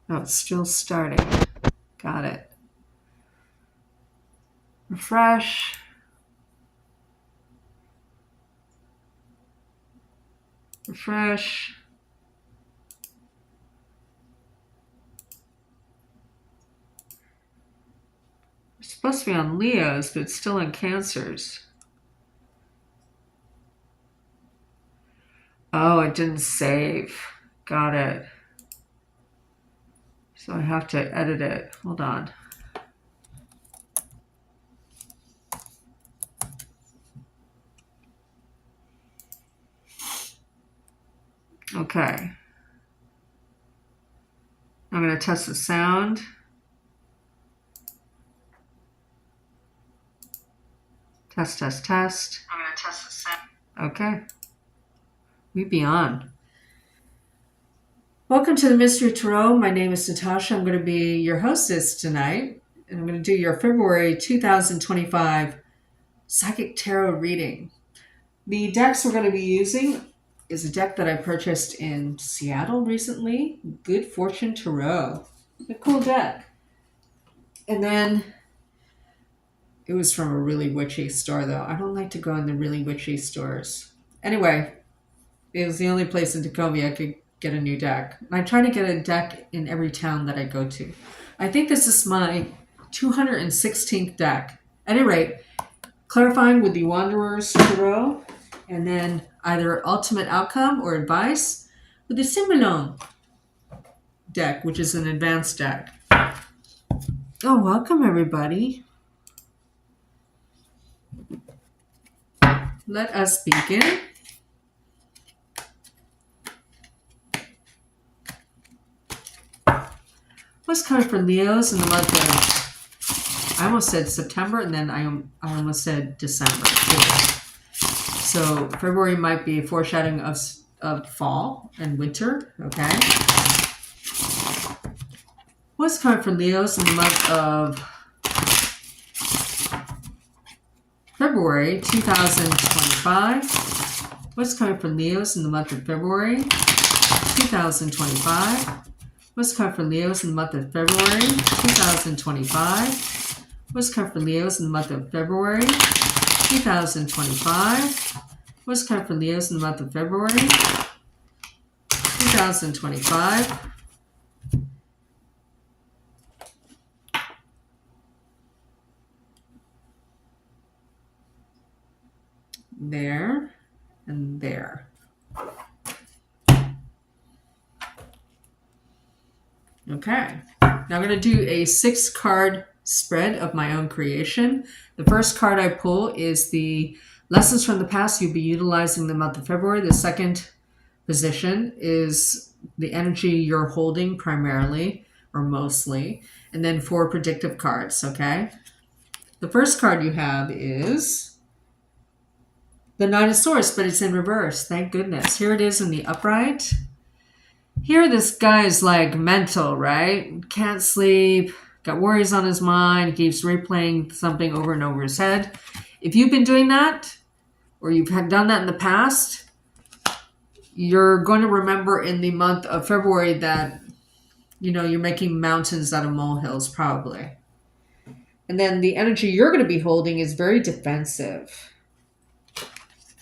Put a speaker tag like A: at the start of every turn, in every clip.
A: Oh, it's still starting. Got it. Refresh. Refresh. It's supposed to be on Leos, but it's still in Cancers. Oh, it didn't save. Got it. So I have to edit it. Hold on. Okay. I'm going to test the sound. Test, test, test. I'm going to test the sound. Okay. We be on. Welcome to the Mystery Tarot. My name is Natasha. I'm going to be your hostess tonight. And I'm going to do your February 2025 Psychic Tarot reading. The decks we're going to be using is a deck that I purchased in Seattle recently. Good Fortune Tarot. A cool deck. And then it was from a really witchy store, though. I don't like to go in the really witchy stores. Anyway, it was the only place in Tacoma I could get a new deck. I try to get a deck in every town that I go to. I think this is my 216th deck. At any rate, clarifying with the Wanderer's Tarot, and then either Ultimate Outcome or Advice with the Simulon deck, which is an advanced deck. Oh, welcome everybody. Let us begin. What's coming for Leos in the month of, I almost said September, and then I almost said December too. So February might be a foreshadowing of fall and winter, okay? What's coming for Leos in the month of February 2025? What's coming for Leos in the month of February 2025? What's coming for Leos in the month of February 2025? What's coming for Leos in the month of February 2025? What's coming for Leos in the month of February 2025? There and there. Okay, now I'm going to do a 6-card spread of my own creation. The first card I pull is the Lessons from the Past you'll be utilizing in the month of February. The second position is the energy you're holding primarily or mostly. And then 4 predictive cards, okay? The first card you have is the Nine of Swords, but it's in reverse. Thank goodness. Here it is in the upright. Here this guy is like mental, right? Can't sleep, got worries on his mind, keeps replaying something over and over his head. If you've been doing that, or you've done that in the past, you're going to remember in the month of February that, you're making mountains out of molehills, probably. And then the energy you're going to be holding is very defensive.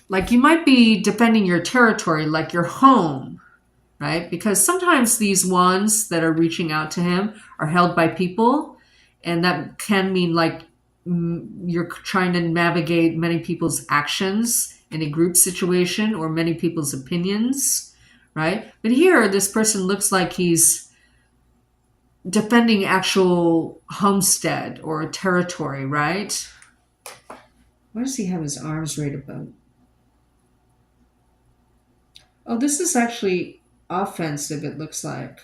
A: Like you might be defending your territory, like your home, right? Because sometimes these wands that are reaching out to him are held by people, and that can mean like you're trying to navigate many people's actions in a group situation or many people's opinions, right? But here, this person looks like he's defending actual homestead or territory, right? Why does he have his arms right above? Oh, this is actually offensive, it looks like.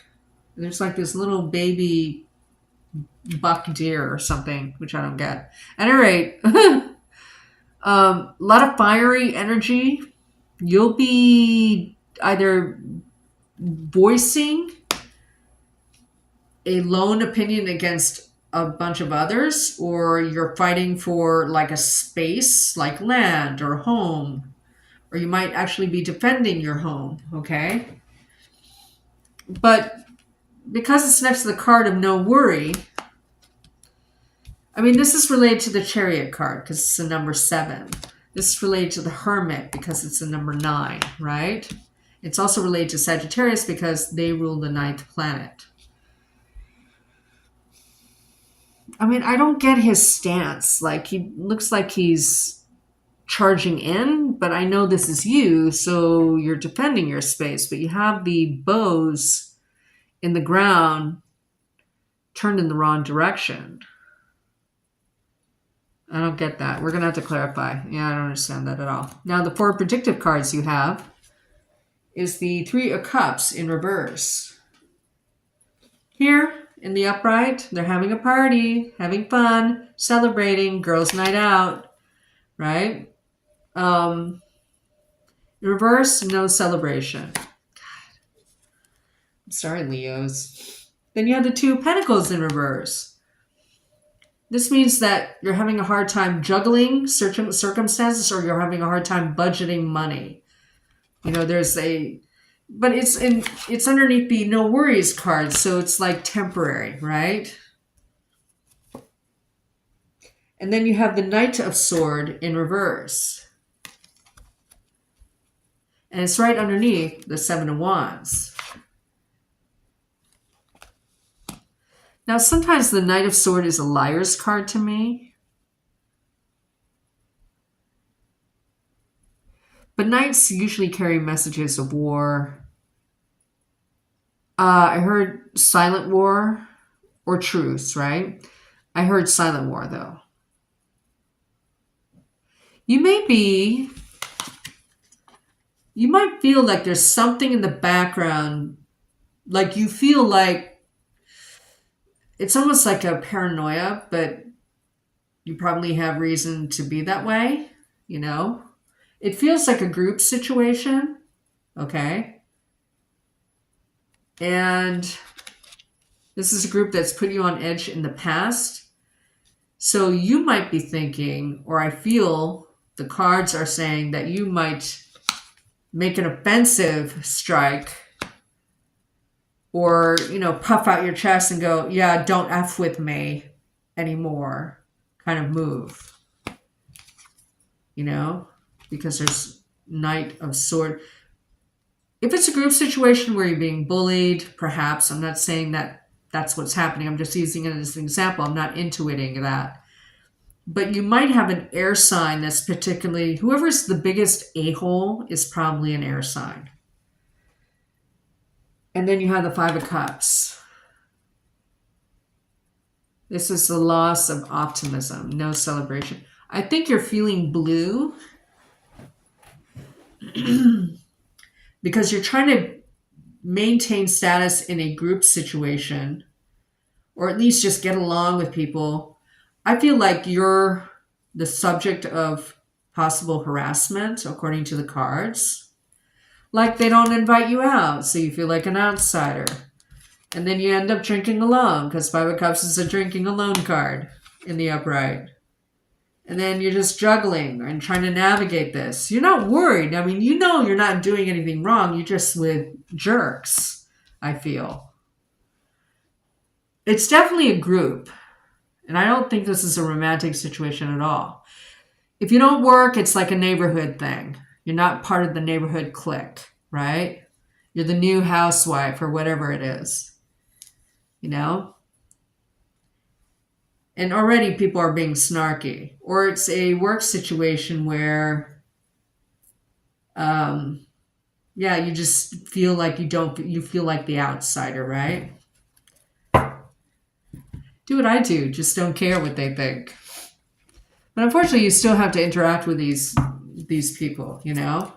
A: There's like this little baby buck deer or something, which I don't get. At any rate, a lot of fiery energy. You'll be either voicing a lone opinion against a bunch of others, or you're fighting for like a space, like land or home, or you might actually be defending your home, okay? But because it's next to the card of no worry, I mean, this is related to the Chariot card because it's a number 7. This is related to the Hermit because it's a number 9, right? It's also related to Sagittarius because they rule the 9th planet. I mean, I don't get his stance. Like, he looks like he's charging in, but I know this is you, so you're defending your space. But you have the bows in the ground turned in the wrong direction. I don't get that. We're going to have to clarify. Yeah, I don't understand that at all. Now, the 4 predictive cards you have is the 3 of Cups in reverse. Here, in the upright, they're having a party, having fun, celebrating, girls' night out, right? In reverse, no celebration. God. I'm sorry, Leos. Then you have the 2 of Pentacles in reverse. This means that you're having a hard time juggling certain circumstances, or you're having a hard time budgeting money. You know, but it's underneath the no worries card, so it's like temporary, right? And then you have the Knight of Sword in reverse. And it's right underneath the 7 of Wands. Now, sometimes the Knight of Sword is a liar's card to me. But knights usually carry messages of war. I heard silent war or truce, right? I heard silent war, though. You might feel like there's something in the background, like you feel like it's almost like a paranoia, but you probably have reason to be that way, you know? It feels like a group situation, okay? And this is a group that's put you on edge in the past. So you might be thinking, or I feel the cards are saying that you might make an offensive strike, or, you know, puff out your chest and go, yeah, don't F with me anymore kind of move. You know, because there's Knight of Sword. If it's a group situation where you're being bullied, perhaps, I'm not saying that that's what's happening. I'm just using it as an example. I'm not intuiting that. But you might have an air sign that's particularly, whoever's the biggest a-hole is probably an air sign. And then you have the 5 of Cups. This is the loss of optimism, no celebration. I think you're feeling blue because you're trying to maintain status in a group situation, or at least just get along with people. I feel like you're the subject of possible harassment, according to the cards. Like they don't invite you out, so you feel like an outsider. And then you end up drinking alone, because 5 of Cups is a drinking alone card in the upright. And then you're just juggling and trying to navigate this. You're not worried. I mean, you know you're not doing anything wrong. You're just with jerks, I feel. It's definitely a group. And I don't think this is a romantic situation at all. If you don't work, it's like a neighborhood thing. You're not part of the neighborhood clique, right? You're the new housewife or whatever it is, you know? And already people are being snarky. Or it's a work situation where, you just feel like you feel like the outsider, right? Do what I do, just don't care what they think. But unfortunately, you still have to interact with these people, you know?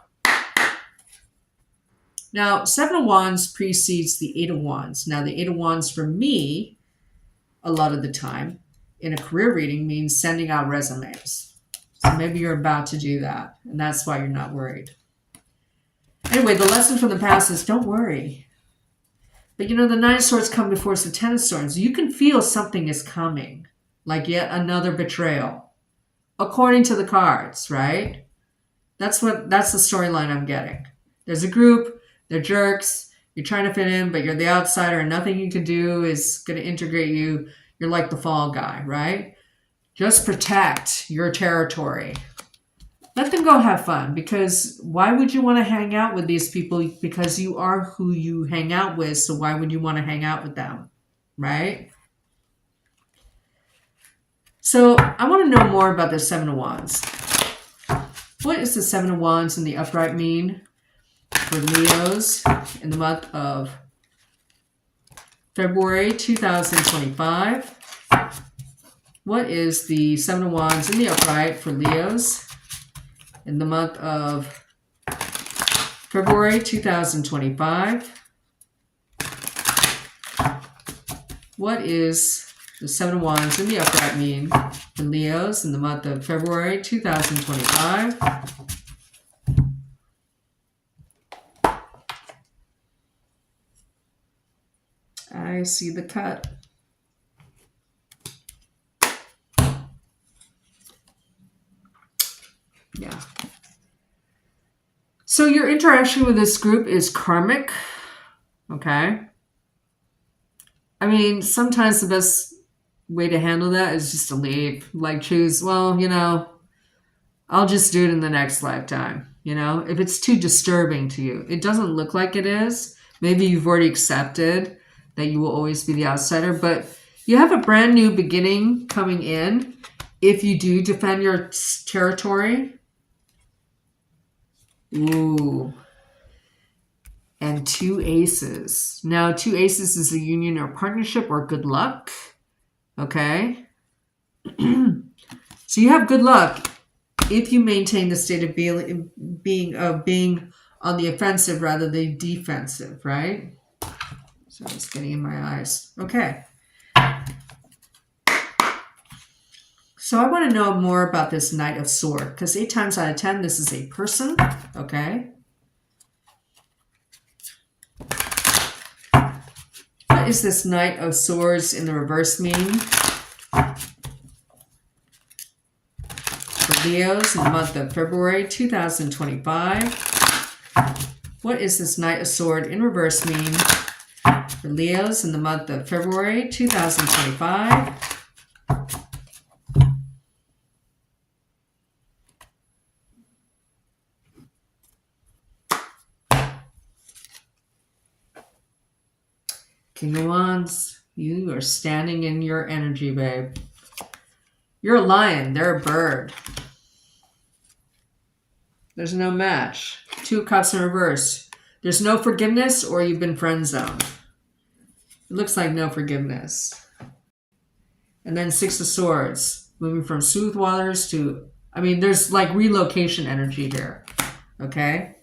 A: Now, 7 of Wands precedes the 8 of Wands. Now, the 8 of Wands for me, a lot of the time, in a career reading means sending out resumes. So maybe you're about to do that, and that's why you're not worried. Anyway, the lesson from the past is don't worry. But you know, the 9 of Swords come before the 10 of Swords. You can feel something is coming, like yet another betrayal, according to the cards, right? That's the storyline I'm getting. There's a group, they're jerks, You're trying to fit in, but you're the outsider and nothing you can do is going to integrate you. You're like the fall guy, right? Just protect your territory. Let them go have fun, because why would you want to hang out with these people? Because you are who you hang out with, so why would you want to hang out with them, right? So I want to know more about the Seven of Wands. What is the Seven of Wands in the upright mean for Leos in the month of February 2025? What is the Seven of Wands in the upright for Leos in the month of February 2025? What is the Seven of Wands in the upright mean for Leos in the month of February 2025? I see the cut. Yeah. So your interaction with this group is karmic. Okay. I mean, sometimes the best way to handle that is just to leave. Like choose, well, I'll just do it in the next lifetime. If it's too disturbing to you, it doesn't look like it is. Maybe you've already accepted that you will always be the outsider, but you have a brand new beginning coming in if you do defend your territory. Ooh. And 2 aces. Now, 2 aces is a union or partnership or good luck. Okay. So you have good luck if you maintain the state of being on the offensive rather than defensive, right? So it's getting in my eyes. Okay. So I want to know more about this Knight of Swords, because 8 times out of 10, this is a person. Okay. What is this Knight of Swords in the reverse mean for Leos in the month of February 2025? What is this Knight of Swords in reverse mean for Leos in the month of February 2025? King of Wands, you are standing in your energy, babe. You're a lion. They're a bird. There's no match. 2 of Cups in reverse. There's no forgiveness, or you've been friend zoned. It looks like no forgiveness. And then 6 of Swords. Moving from smooth waters to... I mean, there's like relocation energy here. Okay?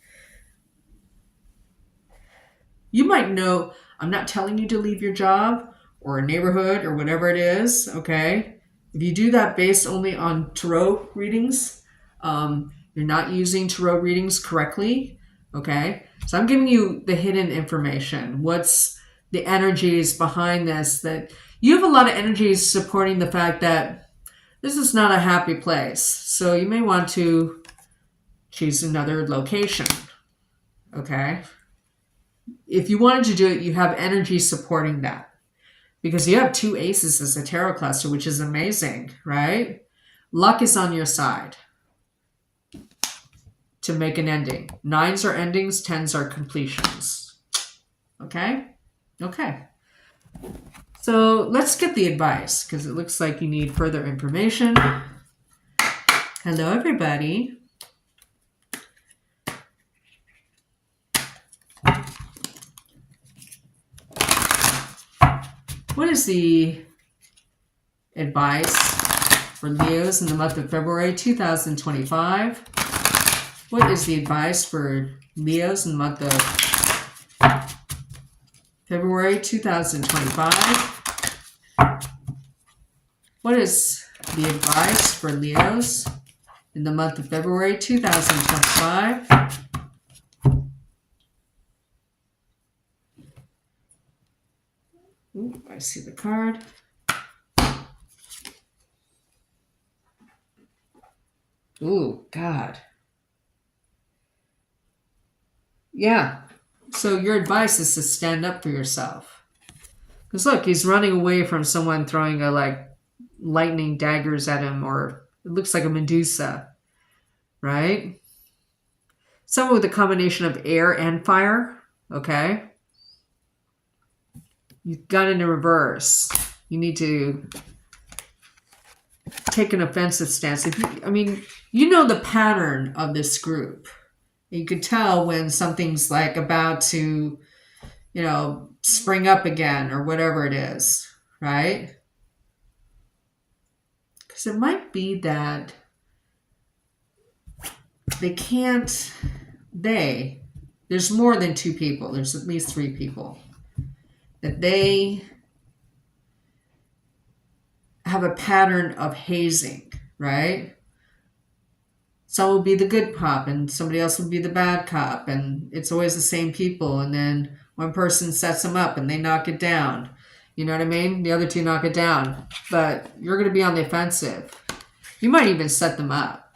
A: You might know... I'm not telling you to leave your job or a neighborhood or whatever it is, okay? If you do that based only on tarot readings, you're not using tarot readings correctly, okay? So I'm giving you the hidden information. What's the energies behind this? That you have a lot of energies supporting the fact that this is not a happy place. So you may want to choose another location, okay? If you wanted to do it, you have energy supporting that. Because you have 2 aces as a tarot cluster, which is amazing, right? Luck is on your side to make an ending. 9s are endings, 10s are completions. Okay? Okay. So let's get the advice, because it looks like you need further information. Hello, everybody. What is the advice for Leos in the month of February 2025? What is the advice for Leos in the month of February 2025? What is the advice for Leos in the month of February 2025? Ooh, I see the card. Ooh, God. Yeah. So your advice is to stand up for yourself. Because look, he's running away from someone throwing a lightning daggers at him, or it looks like a Medusa, right? Someone with a combination of air and fire, okay? You've got it in reverse. You need to take an offensive stance. You know the pattern of this group. You could tell when something's about to, spring up again or whatever it is, right? Because it might be that there's more than two people. There's at least three people. That they have a pattern of hazing, right? Some will be the good cop and somebody else will be the bad cop, and it's always the same people, and then one person sets them up and they knock it down. You know what I mean? The other two knock it down. But you're going to be on the offensive. You might even set them up.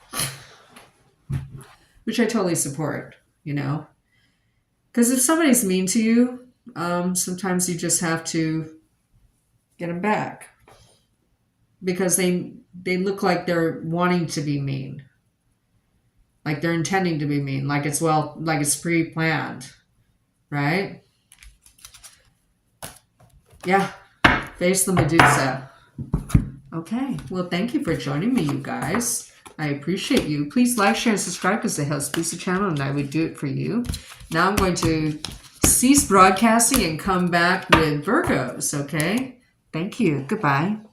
A: Which I totally support, Because if somebody's mean to you, sometimes you just have to get them back. Because they look like they're wanting to be mean. Like they're intending to be mean. Like it's pre-planned. Right? Yeah. Face the Medusa. Okay. Well, thank you for joining me, you guys. I appreciate you. Please like, share, and subscribe because it helps boost the channel, and I would do it for you. Now I'm going to cease broadcasting and come back with Virgos, okay? Thank you. Goodbye.